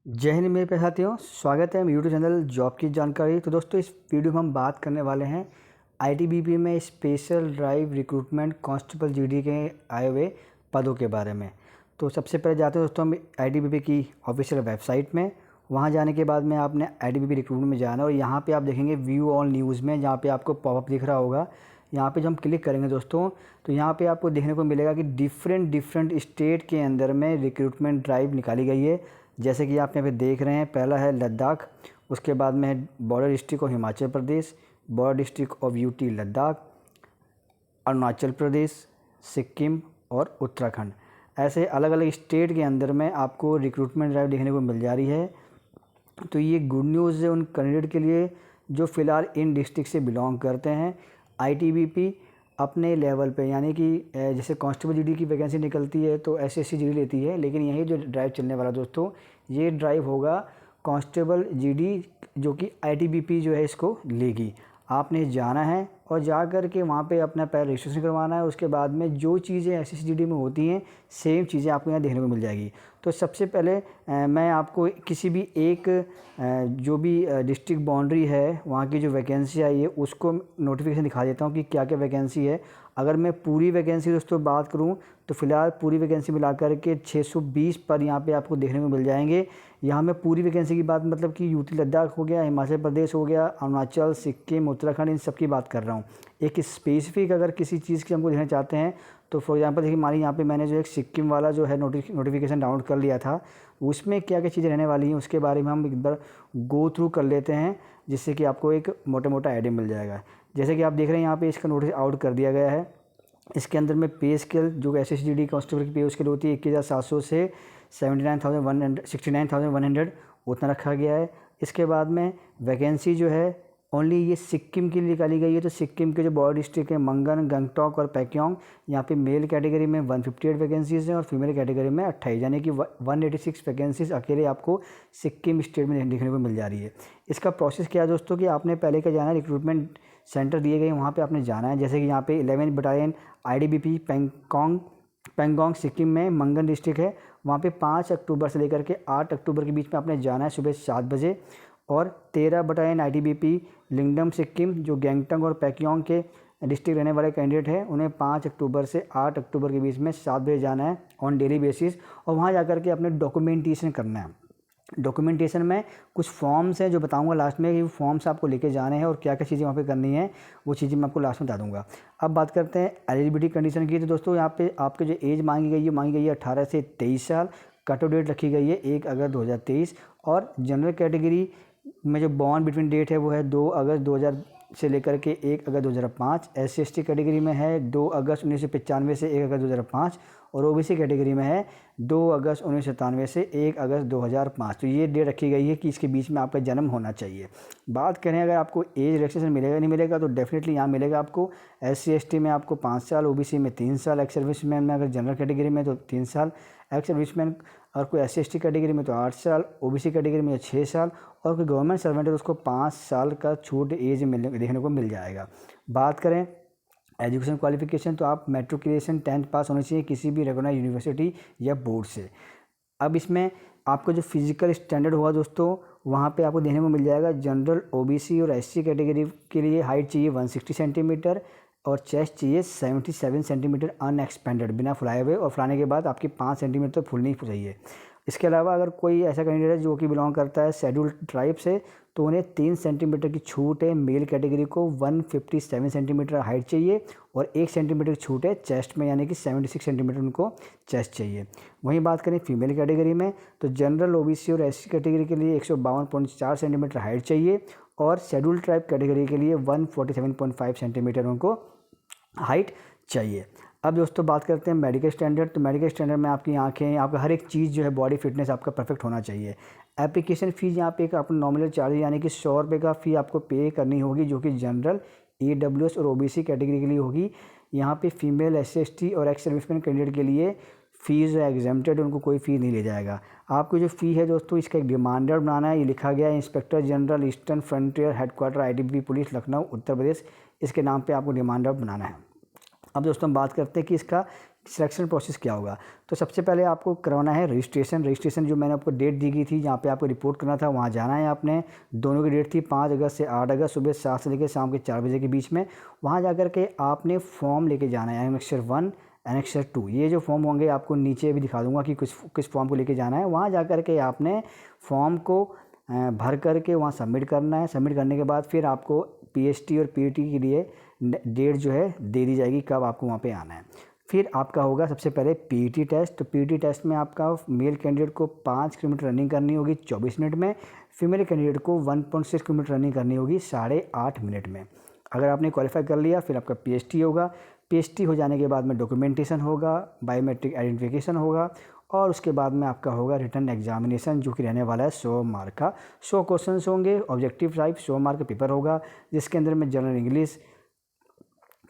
जय हिंद मेरे प्यारे साथियों, स्वागत है मेरे यूट्यूब चैनल जॉब की जानकारी। तो दोस्तों, इस वीडियो में हम बात करने वाले हैं आईटीबीपी में special drive recruitment constable GD के आए हुए पदों के बारे में। तो सबसे पहले जाते हैं दोस्तों हम आईटीबीपी की ऑफिशियल वेबसाइट में। वहां जाने के बाद में आपने आईटीबीपी रिक्रूटमेंट में जाना है और यहाँ पे आप देखेंगे व्यू ऑल न्यूज़ में, जहाँ पे आपको पॉपअप दिख रहा होगा। यहाँ पे जब हम क्लिक करेंगे दोस्तों, तो यहाँ पे आपको देखने को मिलेगा कि डिफरेंट स्टेट के अंदर में रिक्रूटमेंट ड्राइव निकाली गई है। जैसे कि आप यहाँ पे देख रहे हैं, पहला है लद्दाख, उसके बाद में है border district of Himachal Pradesh, border district of UT Ladakh, Arunachal Pradesh, Sikkim और उत्तराखंड। ऐसे अलग अलग स्टेट के अंदर में आपको रिक्रूटमेंट ड्राइव देखने को मिल जा रही है। तो ये गुड न्यूज़ है उन कैंडिडेट के लिए जो फ़िलहाल इन डिस्ट्रिक्ट से बिलोंग करते हैं। आईटीबीपी अपने लेवल पे, यानी कि जैसे कांस्टेबल जीडी की वैकेंसी निकलती है तो एसएससी जीडी लेती है, लेकिन यही जो ड्राइव चलने वाला दोस्तों, ये ड्राइव होगा कांस्टेबल जीडी, जो कि आईटीबीपी जो है इसको लेगी। आपने जाना है और जा कर के वहाँ पे अपना पहले रजिस्ट्रेशन करवाना है। उसके बाद में जो चीज़ें एसएससी जीडी में होती हैं सेम चीज़ें आपको यहाँ देखने को मिल जाएगी। तो सबसे पहले मैं आपको किसी भी एक जो भी डिस्ट्रिक्ट बाउंड्री है वहाँ की जो वैकेंसी आई है उसको नोटिफिकेशन दिखा देता हूँ कि क्या क्या वैकेंसी है। अगर मैं पूरी वैकेंसी दोस्तों बात करूँ तो फ़िलहाल पूरी वैकेंसी मिला कर के 620 पर यहाँ पे आपको देखने को मिल जाएंगे। यहाँ मैं पूरी वैकेंसी की बात मतलब कि यूटी लद्दाख हो गया, हिमाचल प्रदेश हो गया, अरुणाचल, सिक्किम, उत्तराखंड, इन सब की बात कर रहा हूँ। एक स्पेसिफिक अगर किसी चीज़ की हमको देखना चाहते हैं तो फॉर एग्जांपल देखिए, हमारी यहाँ पे मैंने जो एक सिक्किम वाला जो है नोटिफिकेशन डाउनलोड कर लिया था, उसमें क्या क्या चीज़ें रहने वाली हैं उसके बारे में हम एक बार गो थ्रू कर लेते हैं, जिससे कि आपको एक मोटा मोटा आइडिया मिल जाएगा। जैसे कि आप देख रहे हैं यहाँ पे इसका नोटिस आउट कर दिया गया है। इसके अंदर में पे स्केल जो एसएससी जीडी कांस्टेबल की पे स्केल होती है 21,700 से 69,100 उतना रखा गया है। इसके बाद में वैकेंसी जो है ओनली ये सिक्किम के लिए निकाली गई है। तो सिक्किम के जो बॉर्डर डिस्ट्रिक्ट है मंगन, गंगटोक और पैक्योंग, यहाँ पे मेल कैटेगरी में 158 वैकेंसीज़ हैं और फीमेल कैटेगरी में 28, यानी कि 186 वैकेंसीज अकेले आपको सिक्किम स्टेट में देखने को मिल जा रही है। इसका प्रोसेस क्या है दोस्तों कि आपने पहले क्या जाना है, रिक्रूटमेंट सेंटर दिए गए वहाँ पर आपने जाना है। जैसे कि यहाँ पे 11 बटालियन आईटीबीपी पेंगोंग सिक्किम में मंगन डिस्ट्रिक्ट है, वहाँ पे 5 अक्टूबर से लेकर के 8 अक्टूबर के बीच में आपने जाना है सुबह 7 बजे। और 13 बटालियन आईटीबीपी लिंगडम सिक्किम, जो गैंगटंग और पैक्योंग के डिस्ट्रिक्ट रहने वाले कैंडिडेट हैं, उन्हें 5 अक्टूबर से 8 अक्टूबर के बीच में 7 बजे जाना है ऑन डेली बेसिस, और वहाँ जाकर के अपने डॉक्यूमेंटेशन करना है। डॉक्यूमेंटेशन में कुछ फॉर्म्स हैं जो बताऊंगा लास्ट में, कि वो फॉर्म्स आपको लेके जाने हैं और क्या क्या चीज़ें वहाँ पे करनी है वो चीज़ें मैं आपको लास्ट में बता दूंगा। अब बात करते हैं एलिजिबिलिटी कंडीशन की। तो दोस्तों यहाँ पे आपके जो एज मांगी गई है 18 से 23 साल। कट ऑफ डेट रखी गई है 1 अगस्त 2023। और जनरल कैटेगरी में जो बॉर्न बिटवीन डेट है वो है 2 अगस्त 2000 से लेकर के 1 अगस्त 2005। SC/ST कैटेगरी में है 2 अगस्त 1995 से 1 अगस्त 2005। और OBC कैटेगरी में है 2 अगस्त 1997 से 1 अगस्त 2005। तो ये डेट रखी गई है कि इसके बीच में आपका जन्म होना चाहिए। बात करें अगर आपको एज रिलैक्सेशन मिलेगा नहीं मिलेगा, तो डेफिनेटली यहाँ मिलेगा आपको। SC/ST में आपको 5 साल, OBC में 3 साल, एक्स सर्विसमैन में अगर जनरल कैटेगरी में तो 3 साल, एक्स सर्विसमैन और कोई SC/ST कैटेगरी में तो 8 साल, OBC कैटेगरी में 6 साल, और कोई गवर्नमेंट सर्वेंट है तो उसको 5 साल का छूट एज देखने को मिल जाएगा। बात करें एजुकेशन क्वालिफिकेशन, तो आप मैट्रिकुलेशन 10th पास होनी चाहिए किसी भी रिकॉग्नाइज्ड यूनिवर्सिटी या बोर्ड से। अब इसमें आपका जो फिजिकल स्टैंडर्ड होगा दोस्तों, वहाँ पे आपको देखने को मिल जाएगा जनरल, OBC और SC कैटेगरी के लिए हाइट चाहिए 160 सेंटीमीटर और चेस्ट चाहिए 77 सेंटीमीटर अनएक्सपेंडेड, बिना फुलाए हुए, और फुलाने के बाद आपकी 5 सेंटीमीटर तो फुलनी चाहिए। इसके अलावा अगर कोई ऐसा कैंडिडेट है जो कि बिलोंग करता है शेड्यूल ट्राइब से, तो उन्हें 3 सेंटीमीटर की छूट है। मेल कैटेगरी को 157 सेंटीमीटर हाइट चाहिए और 1 सेंटीमीटर की छूट है चेस्ट में, यानी कि 76 सेंटीमीटर उनको चेस्ट चाहिए। वहीं बात करें फीमेल कैटेगरी में, तो जनरल, OBC और SC कैटेगरी के लिए 152.4 सेंटीमीटर हाइट चाहिए और शेड्यूल ट्राइब कैटेगरी के लिए 147.5 सेंटीमीटर उनको हाइट चाहिए। अब दोस्तों बात करते हैं मेडिकल स्टैंडर्ड। तो मेडिकल स्टैंडर्ड में आपकी आंखें, आपका हर एक चीज़ जो है बॉडी फिटनेस आपका परफेक्ट होना चाहिए। एप्लीकेशन फ़ीस यहाँ पे एक आपको नॉमिनल चार्ज यानी कि 100 रुपये का फ़ी आपको पे करनी होगी, जो कि जनरल, AWS और OBC कैटेगरी के लिए होगी। यहाँ पे फीमेल, SC/ST और एक्स सर्विसमैन कैंडिडेट के लिए फ़ीस एग्जेम्प्टेड, उनको कोई फ़ी नहीं ले जाएगा। आपको जो फ़ी है दोस्तों, इसका एक डिमांडर बनाना है। ये लिखा गया है inspector general eastern frontier headquarters ITBP police Lucknow Uttar Pradesh, इसके नाम पर आपको डिमांडर बनाना है। अब दोस्तों हम बात करते हैं कि इसका सिलेक्शन प्रोसेस क्या होगा। तो सबसे पहले आपको करवाना है रजिस्ट्रेशन जो मैंने आपको डेट दी गई थी जहाँ पे आपको रिपोर्ट करना था, वहाँ जाना है आपने। दोनों की डेट थी 5 अगस्त से 8 अगस्त, सुबह 7 से लेकर शाम के 4 बजे के बीच में। वहाँ जा कर के आपने फॉर्म लेके जाना है, एनेक्सर 1 एनेक्सर 2। ये जो फॉर्म होंगे आपको नीचे भी दिखा दूंगा कि किस फॉर्म को लेके जाना है। वहाँ जा कर के आपने फॉर्म को भर करके वहाँ सबमिट करना है। सबमिट करने के बाद फिर आपको पीएचटी और पीईटी के लिए डेट जो है दे दी जाएगी कब आपको वहाँ पे आना है। फिर आपका होगा सबसे पहले पीईटी टेस्ट। तो पीईटी टेस्ट में आपका मेल कैंडिडेट को 5 किलोमीटर रनिंग करनी होगी 24 मिनट में, फीमेल कैंडिडेट को 1.6 किलोमीटर रनिंग करनी होगी 8.5 मिनट में। अगर आपने क्वालिफाई कर लिया फिर आपका पीएचटी होगा। पीएचटी हो जाने के बाद में डॉक्यूमेंटेशन होगा, बायोमेट्रिक आइडेंटिफिकेशन होगा और उसके बाद में आपका होगा रिटन एग्जामिनेशन जो कि रहने वाला है 100 मार्क का। 100 क्वेश्चंस होंगे ऑब्जेक्टिव टाइप, 100 मार्क का पेपर होगा जिसके अंदर में general English,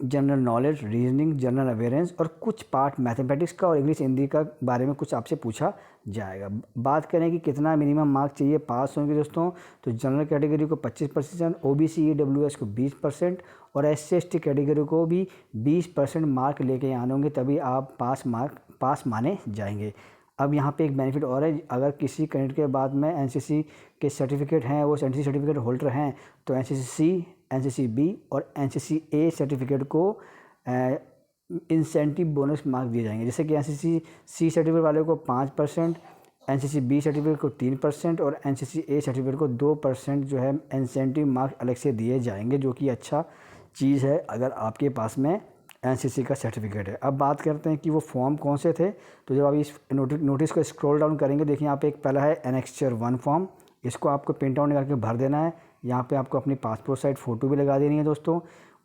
general knowledge, reasoning, general awareness और कुछ पार्ट मैथमेटिक्स का और इंग्लिश हिंदी का बारे में कुछ आपसे पूछा जाएगा। बात करें कि कितना मिनिमम मार्क चाहिए पास होंगे दोस्तों, तो जनरल कैटेगरी को 25%, ओबीसी ईडब्ल्यूएस को 20% और एससी एसटी कैटेगरी को भी 20% मार्क लेके आने होंगे, तभी आप पास माने जाएंगे। अब यहाँ पे एक बेनिफिट और है, अगर किसी कैंडिडेट के बाद में एनसीसी के सर्टिफिकेट हैं, वो एनसीसी सर्टिफिकेट होल्डर हैं, तो एनसीसी, एनसीसी बी और एनसीसी ए सर्टिफिकेट को इंसेंटिव बोनस मार्क दिए जाएंगे। जैसे कि एनसीसी सी सर्टिफिकेट वाले को 5%, एनसीसी बी सर्टिफिकेट को 3% और एनसीसी ए सर्टिफिकेट को 2% जो है इंसेंटिव मार्क अलग से दिए जाएंगे, जो कि अच्छा चीज़ है अगर आपके पास में एनसीसी का सर्टिफिकेट है। अब बात करते हैं कि वो फॉर्म कौन से थे। तो जब आप इस नोटिस को स्क्रॉल डाउन करेंगे, देखिए यहाँ पे एक पहला है एनेक्सचर 1 फॉर्म। इसको आपको प्रिंट आउट निकाल के भर देना है। यहाँ पे आपको अपनी पासपोर्ट साइज फ़ोटो भी लगा देनी है दोस्तों।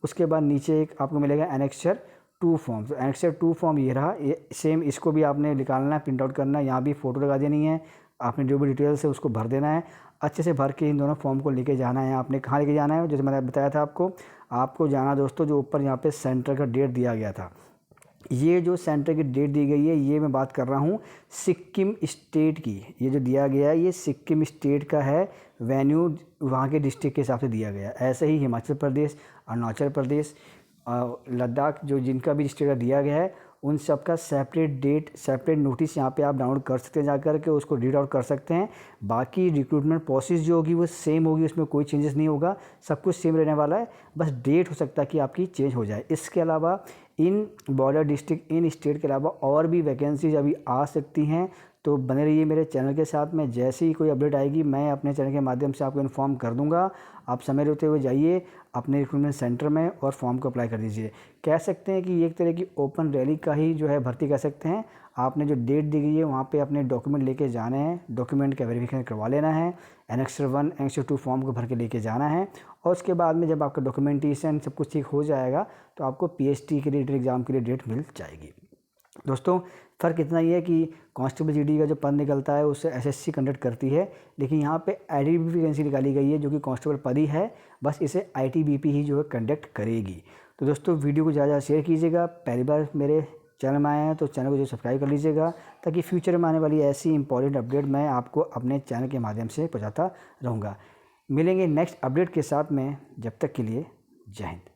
उसके बाद नीचे एक आपको मिलेगा एनेक्सचर 2 फॉर्म। तो एनेक्सचर 2 फॉर्म ये रहा, ये सेम इसको भी आपने निकालना है, प्रिंट आउट करना है, यहाँ भी फ़ोटो लगा देनी है, आपने जो भी डिटेल्स है उसको भर देना है। अच्छे से भर के इन दोनों फॉर्म को लेके जाना है। आपने कहाँ लेके जाना है, जैसे मैंने बताया था आपको जाना दोस्तों, जो ऊपर यहाँ पे सेंटर का डेट दिया गया था, ये जो सेंटर की डेट दी गई है, ये मैं बात कर रहा हूँ सिक्किम स्टेट की। ये जो दिया गया है ये सिक्किम स्टेट का है, वेन्यू वहाँ के डिस्ट्रिक्ट के हिसाब से दिया गया है। ऐसे ही हिमाचल प्रदेश, अरुणाचल प्रदेश, लद्दाख, जो जिनका भी डिस्ट्रिक्ट दिया गया है, उन सब का सेपरेट डेट, सेपरेट नोटिस यहाँ पे आप डाउनलोड कर सकते हैं, जा कर के उसको रीड आउट कर सकते हैं। बाकी रिक्रूटमेंट प्रोसेस जो होगी वो सेम होगी, उसमें कोई चेंजेस नहीं होगा, सब कुछ सेम रहने वाला है, बस डेट हो सकता है कि आपकी चेंज हो जाए। इसके अलावा इन बॉर्डर डिस्ट्रिक्ट, इन स्टेट के अलावा और भी वैकेंसीज अभी आ सकती हैं, तो बने रहिए मेरे चैनल के साथ में। जैसे ही कोई अपडेट आएगी मैं अपने चैनल के माध्यम से आपको इन्फॉर्म कर दूंगा। आप समय रहते हुए जाइए अपने रिक्रूटमेंट सेंटर में और फॉर्म को अप्लाई कर दीजिए। कह सकते हैं कि ये एक तरह की ओपन रैली का ही जो है भर्ती कह सकते हैं। आपने जो डेट दी गई है वहाँ पे अपने डॉक्यूमेंट लेके जाने हैं, डॉक्यूमेंट का वेरिफिकेशन करवा लेना है, एनेक्सर 1 एनेक्सर 2 फॉर्म को भर के लेके जाना है और उसके बाद में जब आपका डॉक्यूमेंटेशन सब कुछ ठीक हो जाएगा तो आपको पीएचटी के लिए एग्ज़ाम के लिए डेट मिल जाएगी। दोस्तों फ़र्क इतना ही है कि कांस्टेबल जीडी का जो पद निकलता है उससे एसएससी कंडक्ट करती है, लेकिन यहाँ पे आईटीबीपी वैकेंसी निकाली गई है जो कि कांस्टेबल पद ही है, बस इसे आईटीबीपी ही जो है कंडक्ट करेगी। तो दोस्तों वीडियो को ज़्यादा शेयर कीजिएगा। पहली बार मेरे चैनल में आए हैं तो चैनल को जो सब्सक्राइब कर लीजिएगा, ताकि फ्यूचर में आने वाली ऐसी इंपॉर्टेंट अपडेट मैं आपको अपने चैनल के माध्यम से पहुँचाता रहूँगा। मिलेंगे नेक्स्ट अपडेट के साथ में, जब तक के लिए जय हिंद।